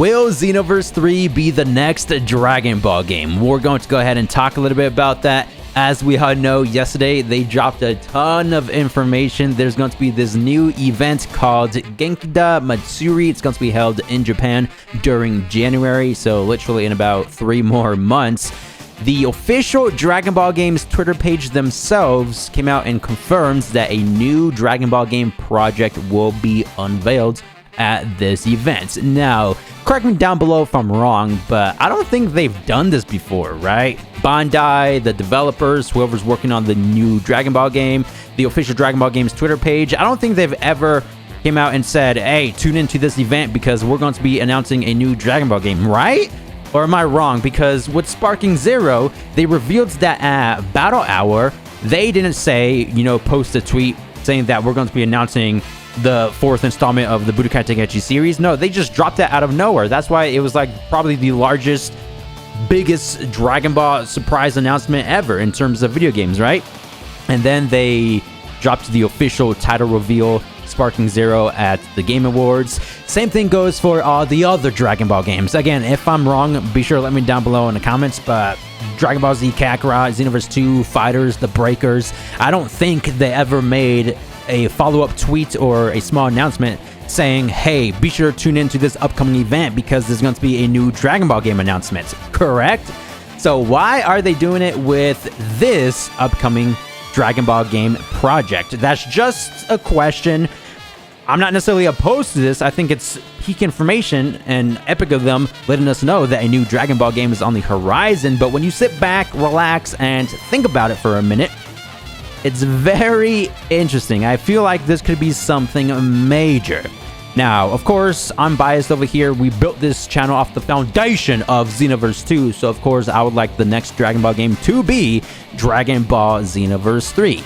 Will Xenoverse 3 be the next Dragon Ball game? We're going to go ahead and talk a little bit about that. As we all know, yesterday they dropped a ton of information. There's going to be this new event called Genkida Matsuri. It's going to be held in Japan during January, so literally in about 3 more months. The official Dragon Ball games Twitter page themselves came out and confirmed that a new Dragon Ball game project will be unveiled at this event. Now, correct me down below if I'm wrong, but I don't think they've done this before, right? Bandai, the developers, whoever's working on the new Dragon Ball game, the official Dragon Ball games Twitter page, I don't think they've ever came out and said, hey, tune into this event because we're going to be announcing a new Dragon Ball game, right? Or am I wrong? Because with Sparking Zero, they revealed that at Battle Hour, they didn't say, post a tweet saying that we're going to be announcing the 4th installment of the Budokai Tenkaichi series. No, they just dropped that out of nowhere. That's why it was like probably the largest, biggest Dragon Ball surprise announcement ever in terms of video games, right? And then they dropped the official title reveal, Sparking Zero, at the Game Awards. Same thing goes for all the other Dragon Ball games. Again, if I'm wrong, be sure to let me down below in the comments, but Dragon Ball Z Kakarot, Xenoverse 2, Fighters, The Breakers, I don't think they ever made a follow-up tweet or a small announcement saying, hey, be sure to tune into this upcoming event because there's going to be a new Dragon Ball game announcement, correct? So why are they doing it with this upcoming Dragon Ball game project? That's just a question. I'm not necessarily opposed to this. I think it's peak information and epic of them letting us know that a new Dragon Ball game is on the horizon. But when you sit back, relax, and think about it for a minute, it's very interesting. I feel like this could be something major. Now, of course, I'm biased over here. We built this channel off the foundation of Xenoverse 2, so of course I would like the next Dragon Ball game to be Dragon Ball Xenoverse 3.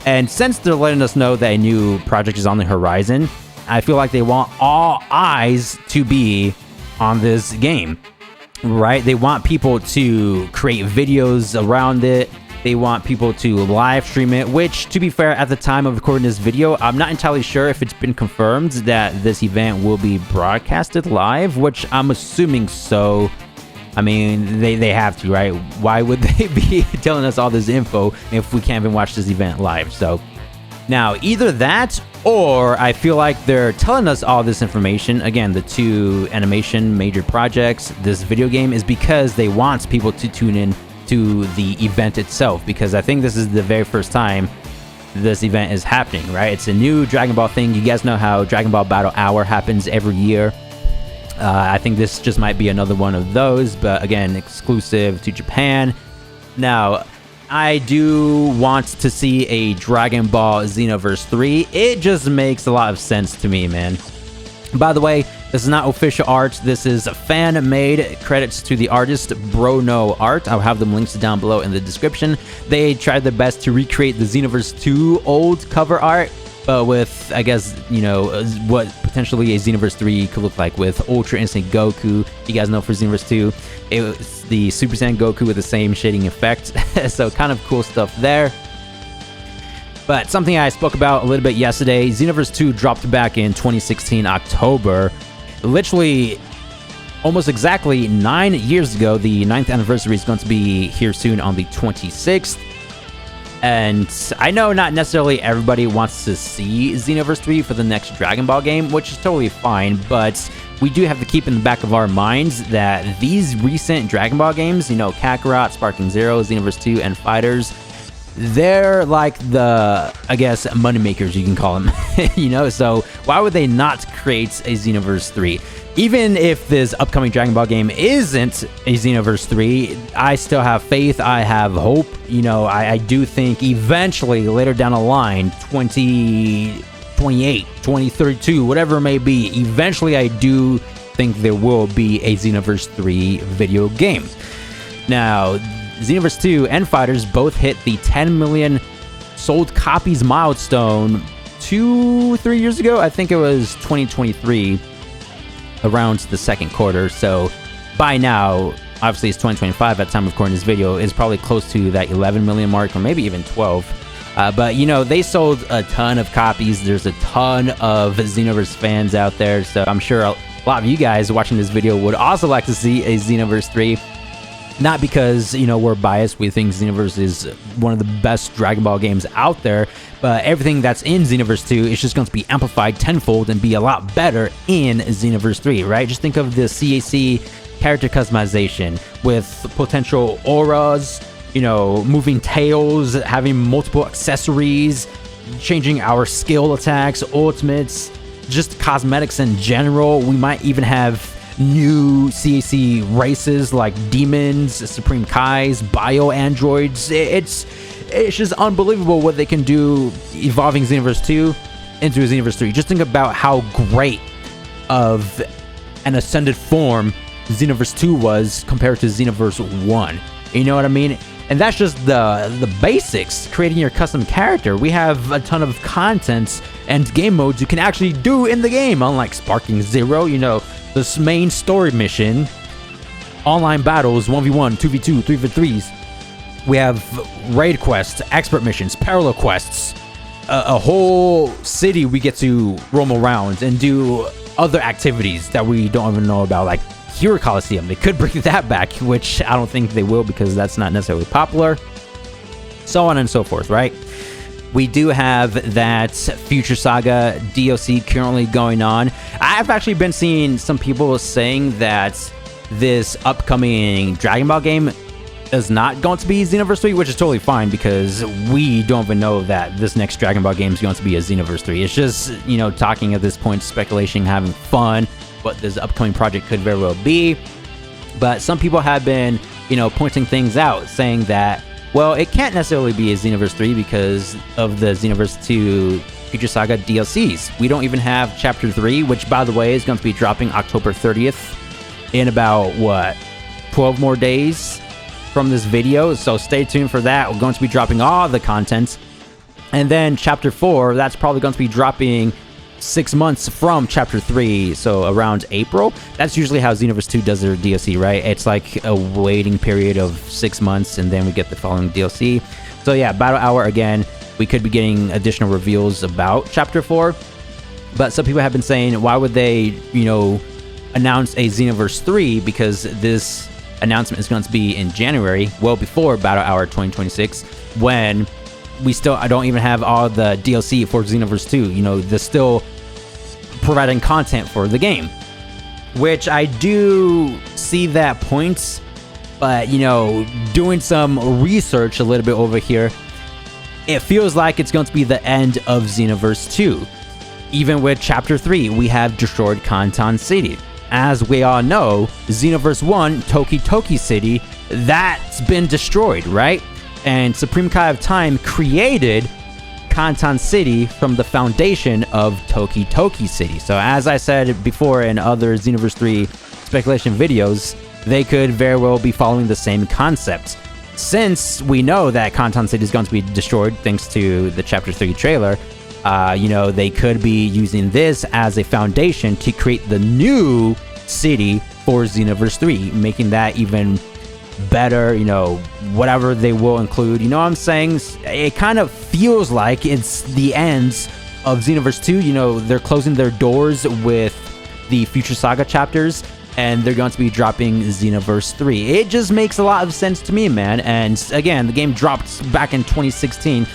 And since they're letting us know that a new project is on the horizon, I feel like they want all eyes to be on this game, right? They want people to create videos around it. They want people to live stream it, which, to be fair, at the time of recording this video, I'm not entirely sure if it's been confirmed that this event will be broadcasted live, which I'm assuming so. I mean, they have to, right? Why would they be telling us all this info if we can't even watch this event live? So now, either that, or I feel like they're telling us all this information, again, the 2 animation major projects, this video game, is because they want people to tune in to the event itself, because I think this is the very first time this event is happening, right? It's a new Dragon Ball thing. You guys know how Dragon Ball Battle Hour happens every year. I think this just might be another one of those, but again, exclusive to Japan. Now, I do want to see a Dragon Ball Xenoverse 3. It just makes a lot of sense to me, man. By the way, this is not official art. This is fan-made. Credits to the artist, Brono Art. I'll have them links down below in the description. They tried their best to recreate the Xenoverse 2 old cover art, but with, I guess, what potentially a Xenoverse 3 could look like with Ultra Instinct Goku. You guys know for Xenoverse 2, it was the Super Saiyan Goku with the same shading effect. So kind of cool stuff there. But something I spoke about a little bit yesterday, Xenoverse 2 dropped back in 2016 October. Literally almost exactly 9 years ago. The 9th anniversary is going to be here soon on the 26th. And I know not necessarily everybody wants to see Xenoverse 3 for the next Dragon Ball game, which is totally fine, but we do have to keep in the back of our minds that these recent Dragon Ball games, Kakarot, Sparking Zero, Xenoverse 2, and Fighters, they're like the, I guess, moneymakers, you can call them, so why would they not create a Xenoverse 3? Even if this upcoming Dragon Ball game isn't a Xenoverse 3, I still have faith, I have hope. I do think eventually, later down the line, 2028, 2032, whatever it may be, eventually I do think there will be a Xenoverse 3 video game. Now, Xenoverse 2 and Fighters both hit the 10 million sold copies milestone 2-3 years ago. I think it was 2023, around the second quarter. So by now, obviously it's 2025 at the time of recording this video, is probably close to that 11 million mark, or maybe even 12. But they sold a ton of copies. There's a ton of Xenoverse fans out there, so I'm sure a lot of you guys watching this video would also like to see a Xenoverse 3. Not because, you know, we're biased, we think Xenoverse is one of the best Dragon Ball games out there, but everything that's in Xenoverse 2 is just going to be amplified tenfold and be a lot better in Xenoverse 3, right? Just think of the CAC character customization with potential auras, you know, moving tails, having multiple accessories, changing our skill attacks, ultimates, just cosmetics in general. We might even have new CAC races like demons, Supreme Kais, bio androids. It's just unbelievable what they can do evolving Xenoverse 2 into Xenoverse 3. Just think about how great of an ascended form Xenoverse 2 was compared to Xenoverse 1. You know what I mean? And that's just the basics, creating your custom character. We have a ton of content and game modes you can actually do in the game, unlike Sparking Zero, you know, this main story mission, online battles, 1v1, 2v2, 3v3s. We have raid quests, expert missions, parallel quests, a whole city we get to roam around and do other activities that we don't even know about, like Hero Coliseum. They could bring that back, which I don't think they will because that's not necessarily popular. So on and so forth, right? We do have that Future Saga DLC currently going on. I've actually been seeing some people saying that this upcoming Dragon Ball game is not going to be Xenoverse 3, which is totally fine because we don't even know that this next Dragon Ball game is going to be a Xenoverse 3. It's just, you know, talking at this point, speculating, having fun, what this upcoming project could very well be. But some people have been, you know, pointing things out, saying that, well, it can't necessarily be a Xenoverse 3 because of the Xenoverse 2 Future Saga DLCs. We don't even have Chapter 3, which, by the way, is going to be dropping October 30th in about, what, 12 more days from this video. So stay tuned for that. We're going to be dropping all the content. And then Chapter 4, that's probably going to be dropping 6 months from Chapter 3, so around April. That's usually how Xenoverse 2 does their DLC, right? It's like a waiting period of 6 months, and then we get the following DLC. So yeah, Battle Hour, again, we could be getting additional reveals about Chapter 4, but some people have been saying, why would they, you know, announce a Xenoverse 3, because this announcement is going to be in January, well before Battle Hour 2026, when I don't even have all the DLC for Xenoverse 2. You know, they're still providing content for the game, which I do see that point, but, you know, doing some research a little bit over here, it feels like it's going to be the end of Xenoverse 2. Even with Chapter 3, we have destroyed Kantan City. As we all know, Xenoverse 1, Toki Toki City, that's been destroyed, right? And Supreme Kai of Time created Kantan City from the foundation of Toki Toki City. So as I said before in other Xenoverse 3 speculation videos, they could very well be following the same concept. Since we know that Kantan City is going to be destroyed thanks to the Chapter 3 trailer, you know, they could be using this as a foundation to create the new city for Xenoverse 3, making that even better, you know, whatever they will include. You know what I'm saying? It kind of feels like it's the ends of Xenoverse 2. You know, they're closing their doors with the Future Saga chapters, and they're going to be dropping Xenoverse 3. It just makes a lot of sense to me, man. And again, the game dropped back in 2016.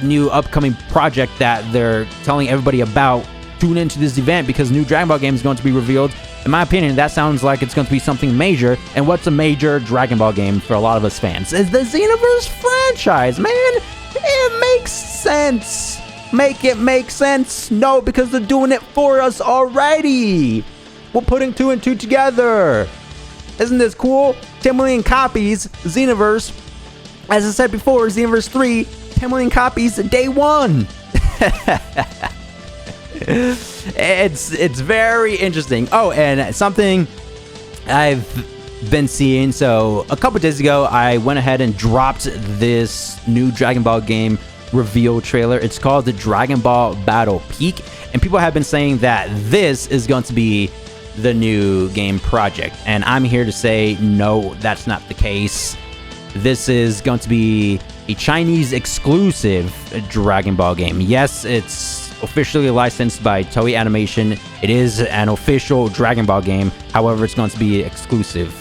New upcoming project that they're telling everybody about. Tune into this event because new Dragon Ball game is going to be revealed. In my opinion, that sounds like it's going to be something major. And what's a major Dragon Ball game for a lot of us fans? Is the Xenoverse franchise, man. It makes sense. Make it make sense? No, because they're doing it for us already. We're putting 2 and 2 together. Isn't this cool? 10 million copies, Xenoverse. As I said before, Xenoverse 3, 10 million copies day one. It's very interesting. Oh, and something I've been seeing. So a couple days ago, I went ahead and dropped this new Dragon Ball game reveal trailer. It's called the Dragon Ball Battle Peak, and people have been saying that this is going to be the new game project, and I'm here to say no, that's not the case. This is going to be a Chinese exclusive Dragon Ball game. Yes, it's officially licensed by Toei Animation. It is an official Dragon Ball game. However, it's going to be exclusive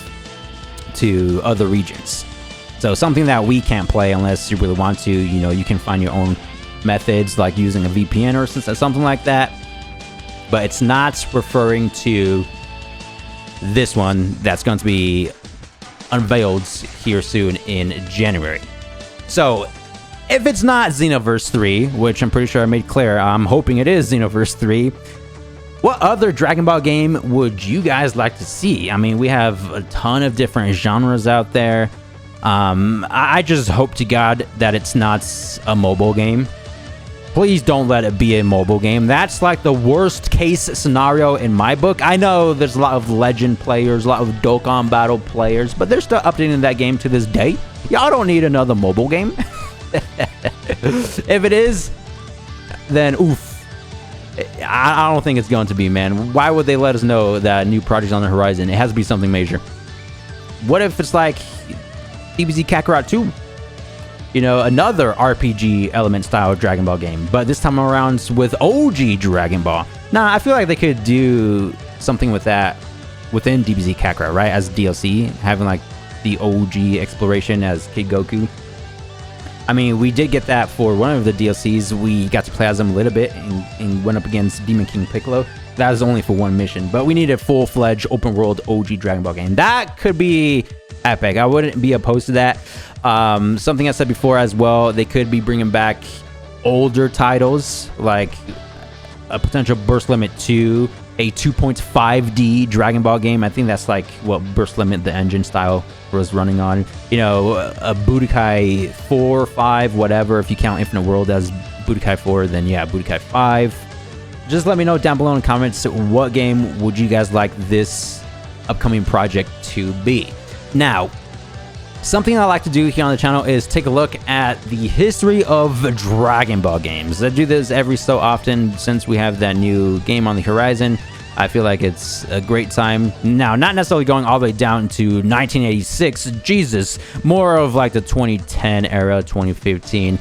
to other regions. So something that we can't play unless you really want to. You know, you can find your own methods like using a VPN or something like that. But it's not referring to this one that's going to be unveiled here soon in January. So if it's not Xenoverse 3, which I'm pretty sure I made clear, I'm hoping it is Xenoverse 3, what other Dragon Ball game would you guys like to see? I mean, we have a ton of different genres out there. I just hope to God that it's not a mobile game. Please don't let it be a mobile game. That's like the worst case scenario in my book. I know there's a lot of Legend players, a lot of Dokkan Battle players, but they're still updating that game to this day. Y'all don't need another mobile game. If it is, then oof. I don't think it's going to be, man. Why would they let us know that a new project's on the horizon? It has to be something major. What if it's like DBZ Kakarot 2? You know, another RPG element style Dragon Ball game, but this time around with OG Dragon Ball. Nah, I feel like they could do something with that within DBZ Kakarot, right? As DLC, having like the OG exploration as Kid Goku. I mean, we did get that for one of the DLCs. We got to play as him a little bit and went up against Demon King Piccolo. That was only for one mission, but we need a full-fledged open-world OG Dragon Ball game. That could be epic. I wouldn't be opposed to that. Something I said before as well, they could be bringing back older titles, like a potential Burst Limit 2, a 2.5D Dragon Ball game. I think that's like what Burst Limit, the engine style, was running on. You know, a Budokai 4, 5, whatever. If you count Infinite World as Budokai 4, then yeah, Budokai 5. Just let me know down below in the comments, what game would you guys like this upcoming project to be? Now, something I like to do here on the channel is take a look at the history of Dragon Ball games. I do this every so often since we have that new game on the horizon. I feel like it's a great time. Now, not necessarily going all the way down to 1986, Jesus, more of like the 2010 era, 2015.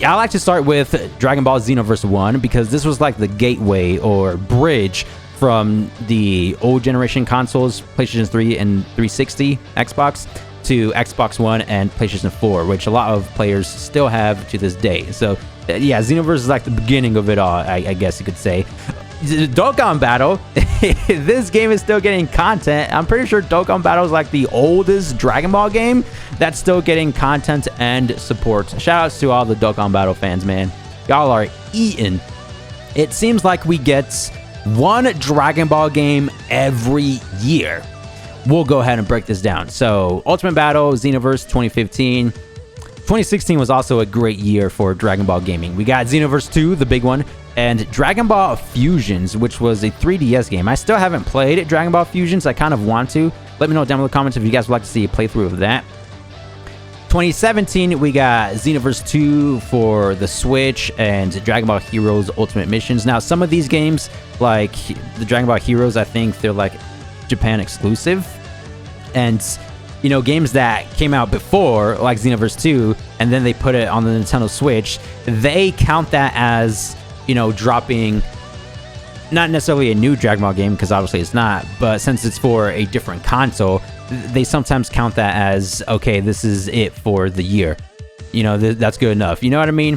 I like to start with Dragon Ball Xenoverse 1 because this was like the gateway or bridge from the old generation consoles, PlayStation 3 and 360, Xbox, to Xbox One and PlayStation 4, which a lot of players still have to this day. So yeah, Xenoverse is like the beginning of it all, I guess you could say. Dokkan Battle, this game is still getting content. I'm pretty sure Dokkan Battle is like the oldest Dragon Ball game that's still getting content and support. Shout outs to all the Dokkan Battle fans, man. Y'all are eating. It seems like we get one Dragon Ball game every year. We'll go ahead and break this down. So, Ultimate Battle, Xenoverse 2015. 2016 was also a great year for Dragon Ball gaming. We got Xenoverse 2, the big one, and Dragon Ball Fusions, which was a 3DS game. I still haven't played Dragon Ball Fusions. I kind of want to. Let me know down in the comments if you guys would like to see a playthrough of that. 2017, we got Xenoverse 2 for the Switch and Dragon Ball Heroes Ultimate Missions. Now, some of these games, like the Dragon Ball Heroes, I think they're like Japan exclusive. And, you know, games that came out before, like Xenoverse 2, and then they put it on the Nintendo Switch, they count that as, you know, dropping not necessarily a new Dragon Ball game, because obviously it's not, but since it's for a different console, they sometimes count that as, okay, this is it for the year. You know, that's good enough. You know what I mean?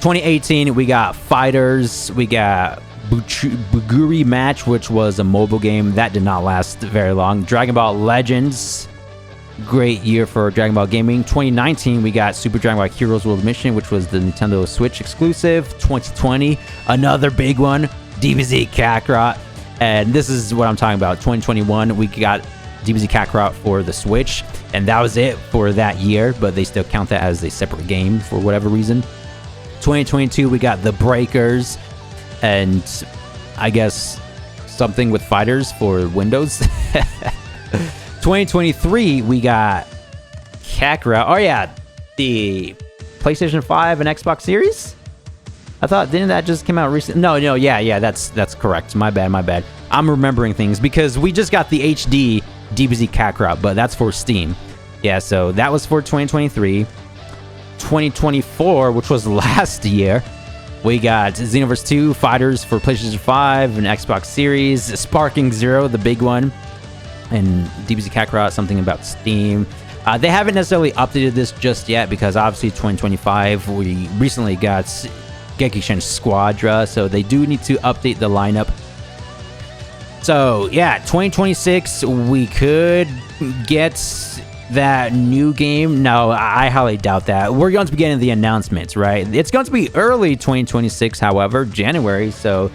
2018, we got Fighters, we got Buguri Match, which was a mobile game that did not last very long. Dragon Ball Legends, great year for Dragon Ball gaming. 2019, we got Super Dragon Ball Heroes World Mission, which was the Nintendo Switch exclusive. 2020, another big one, DBZ Kakarot. And this is what I'm talking about. 2021, we got DBZ Kakarot for the Switch, and that was it for that year, but they still count that as a separate game for whatever reason. 2022, we got The Breakers, and I guess something with fighters for Windows. 2023, we got Kakarot. Oh yeah, the PlayStation 5 and Xbox Series? I thought, didn't that just come out recently? No, yeah, that's correct. My bad. I'm remembering things because we just got the HD DBZ Kakarot, but that's for Steam. Yeah, so that was for 2023. 2024, which was last year, We got Xenoverse 2 Fighters for PlayStation 5 and Xbox Series, Sparking Zero, the big one, and DBZ Kakarot, something about Steam. They haven't necessarily updated this just yet because obviously 2025, we recently got Gekishin Squadra, so they do need to update the lineup. So yeah, 2026, we could get that new game. No, I highly doubt that. We're going to be getting the announcements, right? It's going to be early 2026, however, January. So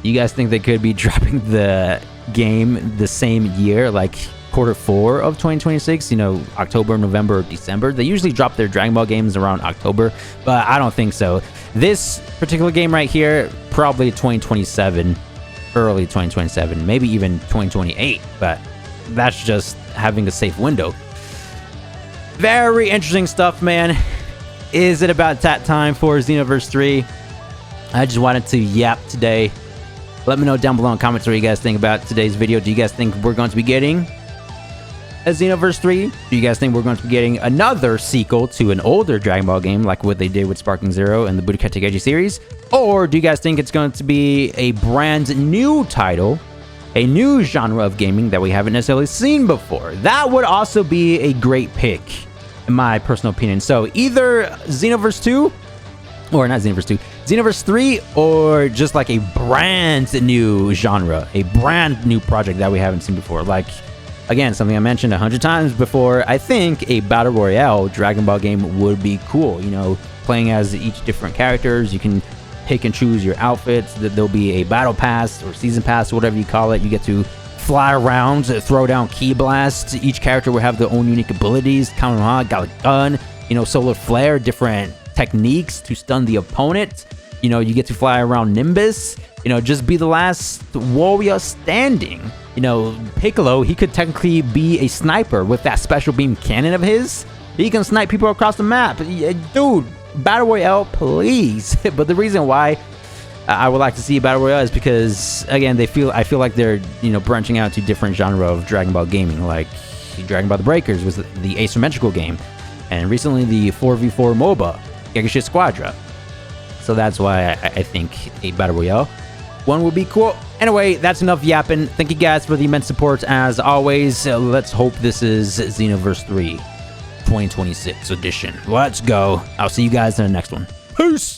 you guys think they could be dropping the game the same year, like Q4 of 2026, you know, October, November, or December? They usually drop their Dragon Ball games around October, but I don't think so. This particular game right here, probably 2027, early 2027, maybe even 2028, but that's just having a safe window. Very interesting stuff, man. Is it about that time for Xenoverse 3? I just wanted to yap today. Let me know down below in comments what you guys think about today's video. Do you guys think we're going to be getting a Xenoverse 3? Do you guys think we're going to be getting another sequel to an older Dragon Ball game like what they did with Sparking Zero and the Budokai Tenkaichi series? Or do you guys think it's going to be a brand new title, a new genre of gaming that we haven't necessarily seen before? That would also be a great pick, in my personal opinion. So either Xenoverse 2, or not Xenoverse 2, Xenoverse 3, or just like a brand new genre, a brand new project that we haven't seen before. Like, again, something I mentioned 100 times before, I think a Battle Royale Dragon Ball game would be cool. You know, playing as each different characters, you can pick and choose your outfits. There'll be a battle pass or season pass, whatever you call it. You get to fly around, throw down key blasts. Each character will have their own unique abilities. Kamehameha, got a gun, you know, solar flare, different techniques to stun the opponent. You know, you get to fly around Nimbus, you know, just be the last warrior standing. You know, Piccolo, he could technically be a sniper with that special beam cannon of his. He can snipe people across the map. Dude, Battle Royale, please. But the reason why I would like to see Battle Royale is because, again, I feel like they're, you know, branching out to different genre of Dragon Ball gaming, like Dragon Ball The Breakers was the asymmetrical game, and recently the 4v4 MOBA, Gekishin Squadra. So that's why I think a Battle Royale one would be cool. Anyway, that's enough yapping. Thank you guys for the immense support as always. Let's hope this is Xenoverse 3 2026 edition. Let's go. I'll see you guys in the next one. Peace!